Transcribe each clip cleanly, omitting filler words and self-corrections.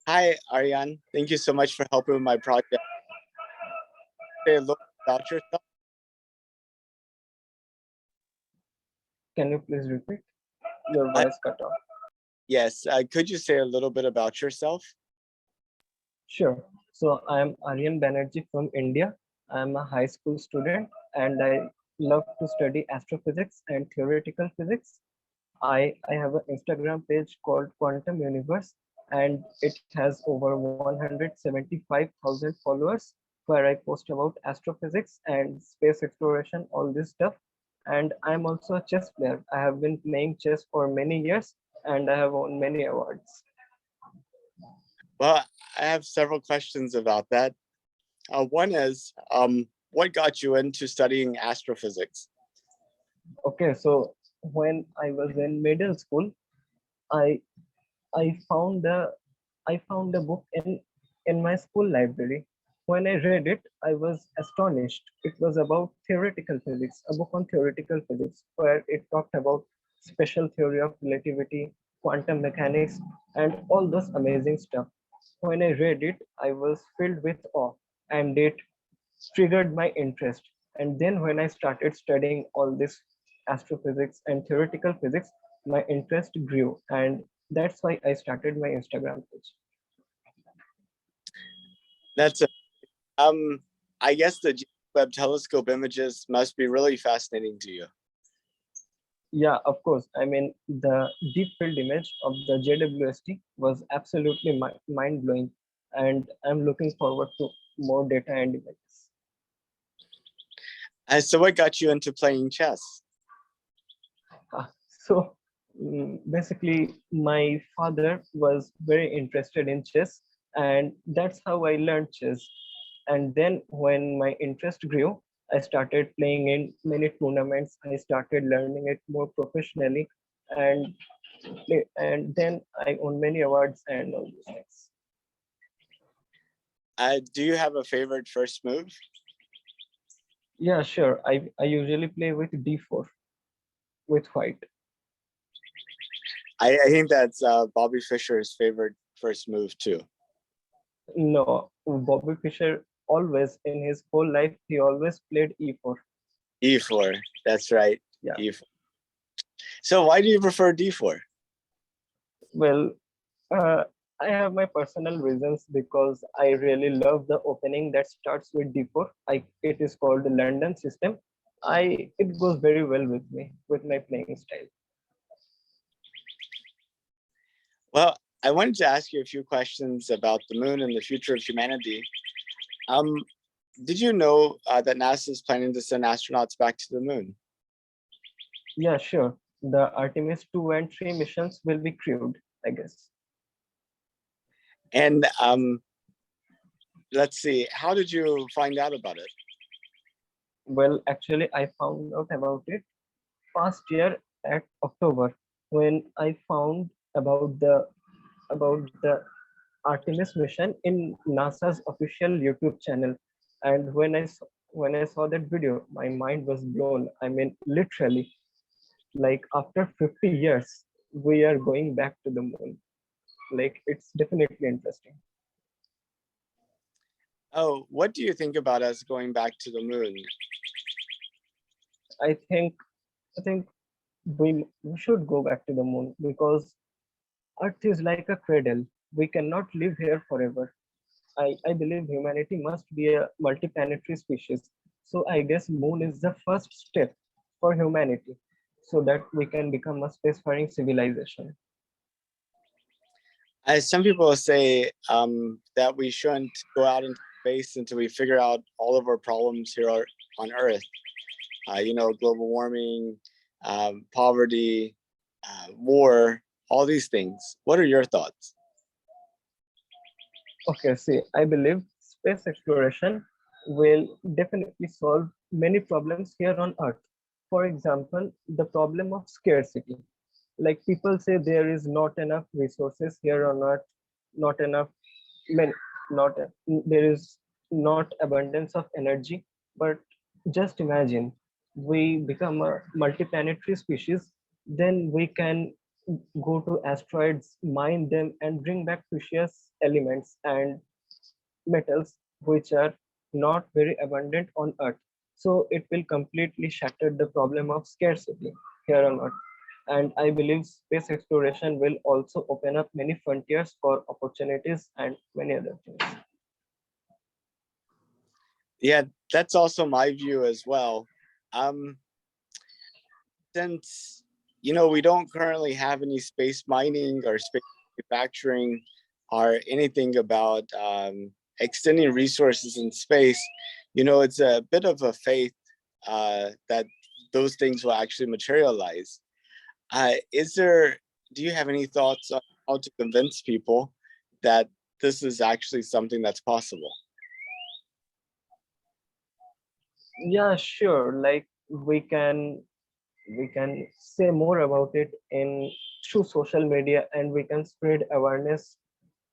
Hi, Aryan. Thank you so much for helping with my project. Say a little about yourself. Can you please repeat? Your Uh, voice cut off. yes, could you say a little bit about yourself? Sure. So I'm Aryan Banerjee from India. I'm a high school student and I love to study astrophysics and theoretical physics. I have an Instagram page called Quantum Universe and it has over 175,000 followers where I post about astrophysics and space exploration, all this stuff. And I'm also a chess player. I have been playing chess for many years and I have won many awards. Well, I have several questions about that. One is, what got you into studying astrophysics? Okay, so when I was in middle school, I I found a I found a book in my school library. When I read it, I was astonished. It was about theoretical physics, a book on theoretical physics, where it talked about special theory of relativity, quantum mechanics, and all those amazing stuff. When I read it, I was filled with awe, and it triggered my interest. And then when I started studying all this astrophysics and theoretical physics, my interest grew. And that's why I started my Instagram page. That's a, um, I guess the James Webb Telescope images must be really fascinating to you. Yeah, of course. I mean, the deep field image of the JWST was absolutely mind blowing. And I'm looking forward to more data and images. So, what got you into playing chess? So basically, my father was very interested in chess, and that's how I learned chess. And then when my interest grew, I started playing in many tournaments. I started learning it more professionally, and then I won many awards and all those things. Do you have a favorite first move? Yeah, sure. I usually play with d4 with white. I think that's Bobby Fischer's favorite first move too. No, Bobby Fischer always in his whole life he always played e4. E4, that's right. Yeah. E4. So, why do you prefer D4? Well, uh, I have my personal reasons because I really love the opening that starts with d4. It is called the London system. It goes very well with me with my playing style. Well, I wanted to ask you a few questions about the moon and the future of humanity. Um, did you know that NASA is planning to send astronauts back to the moon? Yeah, sure. The Artemis 2 and 3 missions will be crewed, I guess. And let's see, how did you find out about it? Well, actually, I found out about it past year at October when I found about the Artemis mission in NASA's official YouTube channel. And when I saw that video, my mind was blown. I mean, literally, like after 50 years, we are going back to the moon. Like it's definitely interesting. Oh, what do you think about us going back to the moon? I think I think we should go back to the moon because Earth is like a cradle. We cannot live here forever. I believe humanity must be a multiplanetary species. So I guess moon is the first step for humanity so that we can become a spacefaring civilization. As some people say that we shouldn't go out into space until we figure out all of our problems here on Earth. Global warming, poverty, war, all these things. What are your thoughts? Okay, see, I believe space exploration will definitely solve many problems here on Earth. For example, the problem of scarcity. Like people say there is not enough resources here on Earth, not enough men, not there is not abundance of energy. But just imagine we become a multiplanetary species, then we can go to asteroids, mine them, and bring back precious elements and metals which are not very abundant on Earth. So it will completely shatter the problem of scarcity here on Earth. And I believe space exploration will also open up many frontiers for opportunities and many other things. Yeah, that's also my view as well. Um, since we don't currently have any space mining or space manufacturing or anything about extending resources in space, it's a bit of a faith that those things will actually materialize. Do you have any thoughts on how to convince people that this is actually something that's possible? Yeah, sure. Like we can say more about it in through social media, and we can spread awareness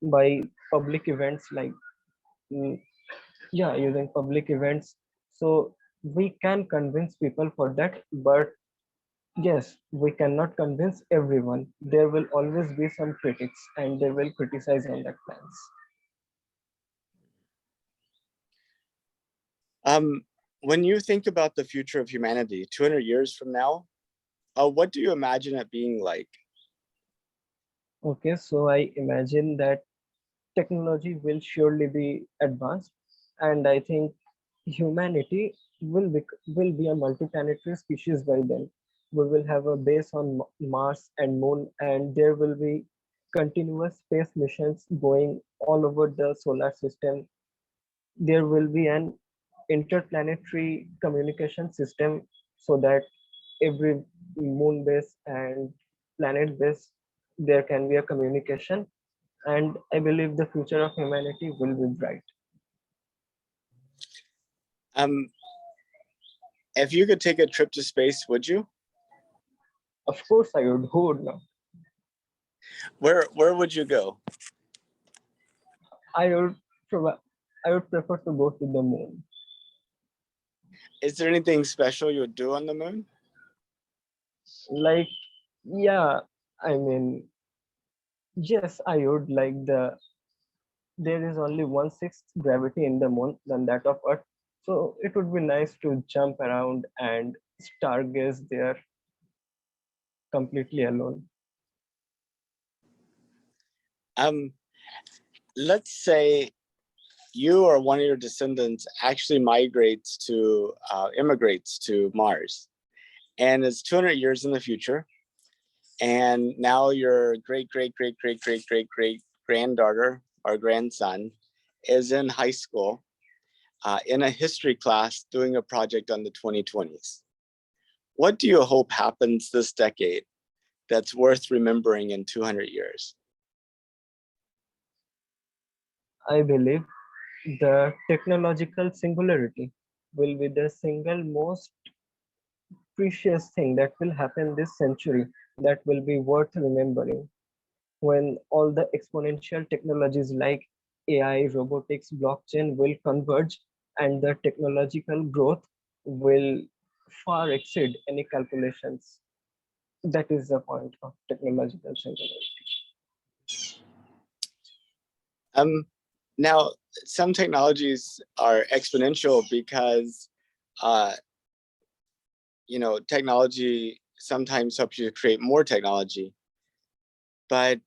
by public events like mm, yeah, using public events. So we can convince people for that, but yes, we cannot convince everyone. There will always be some critics and they will criticize on that plans. Um, when you think about the future of humanity 200 years from now, what do you imagine it being like? Okay, so I imagine that technology will surely be advanced, and I think humanity will be a multiplanetary species by then. We will have a base on Mars and Moon, and there will be continuous space missions going all over the solar system. There will be an interplanetary communication system so that every moon base and planet base there can be a communication, and I believe the future of humanity will be bright. Um, if you could take a trip to space, would you? Of course I would. Who would not? Where would you go? I would I would prefer to go to the moon. Is there anything special you would do on the moon? Like, yeah, I mean, yes, I would like there is only 1/6 gravity in the moon than that of Earth. So it would be nice to jump around and stargaze there completely alone. Um, let's say you or one of your descendants actually immigrates to Mars, and it's 200 years in the future, and now your great great great great great great great granddaughter or grandson is in high school in a history class doing a project on the 2020s. What do you hope happens this decade that's worth remembering in 200 years? I believe the technological singularity will be the single most precious thing that will happen this century that will be worth remembering when all the exponential technologies like AI, robotics, blockchain will converge, and the technological growth will far exceed any calculations. That is the point of technological singularity. Um, now, some technologies are exponential because, uh, technology sometimes helps you create more technology, but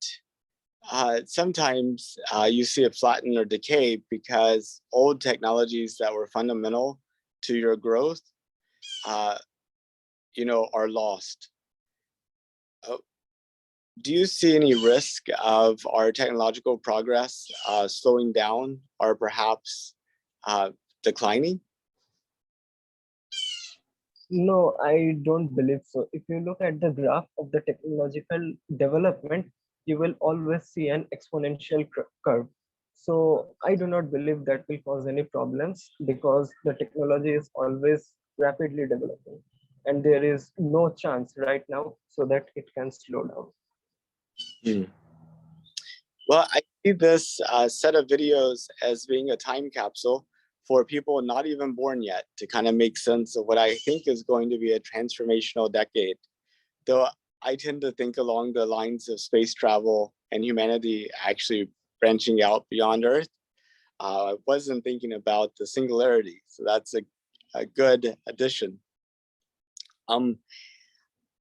sometimes you see it flatten or decay because old technologies that were fundamental to your growth, uh, are lost. Uh, do you see any risk of our technological progress slowing down or perhaps declining? No, I don't believe so. If you look at the graph of the technological development, you will always see an exponential curve. So I do not believe that will cause any problems because the technology is always rapidly developing and there is no chance right now so that it can slow down. Hmm. Well, I see this set of videos as being a time capsule for people not even born yet to kind of make sense of what I think is going to be a transformational decade. Though I tend to think along the lines of space travel and humanity actually branching out beyond Earth. I wasn't thinking about the singularity, so that's a good addition.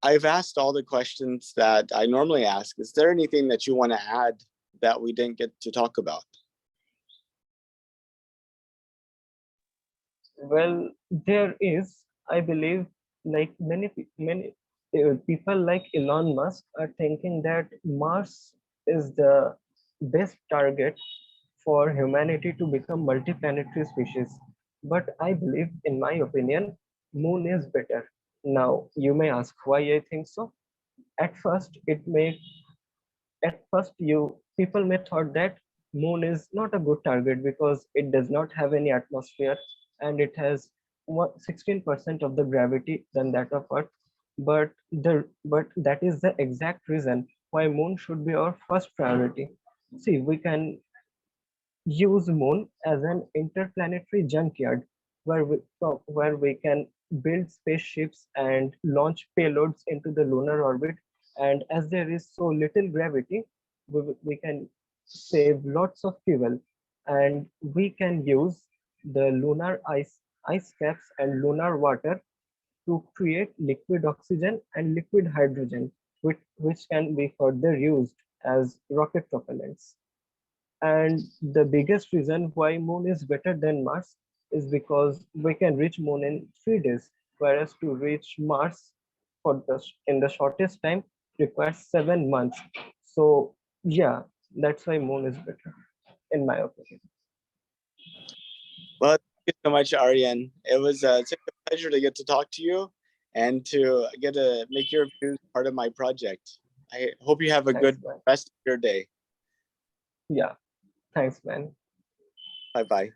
I've asked all the questions that I normally ask. Is there anything that you want to add that we didn't get to talk about? Well, there is, I believe, like many people like Elon Musk are thinking that Mars is the best target for humanity to become multiplanetary species. But I believe, in my opinion, Moon is better. Now, you may ask why I think so. At first, you people may thought that Moon is not a good target because it does not have any atmosphere and it has 16% of the gravity than that of Earth. But that is the exact reason why Moon should be our first priority. See, we can use Moon as an interplanetary junkyard where we can build spaceships and launch payloads into the lunar orbit. And as there is so little gravity, we can save lots of fuel, and we can use the lunar ice caps and lunar water to create liquid oxygen and liquid hydrogen, which can be further used as rocket propellants. And the biggest reason why Moon is better than Mars is because we can reach Moon in 3 days, whereas to reach Mars in the shortest time requires 7 months. So yeah, that's why Moon is better, in my opinion. Well, thank you so much, Aryan. It was such a pleasure to get to talk to you and to get to make your views part of my project. I hope you have a Thanks, good man. rest of your day. Yeah, thanks, man. Bye-bye.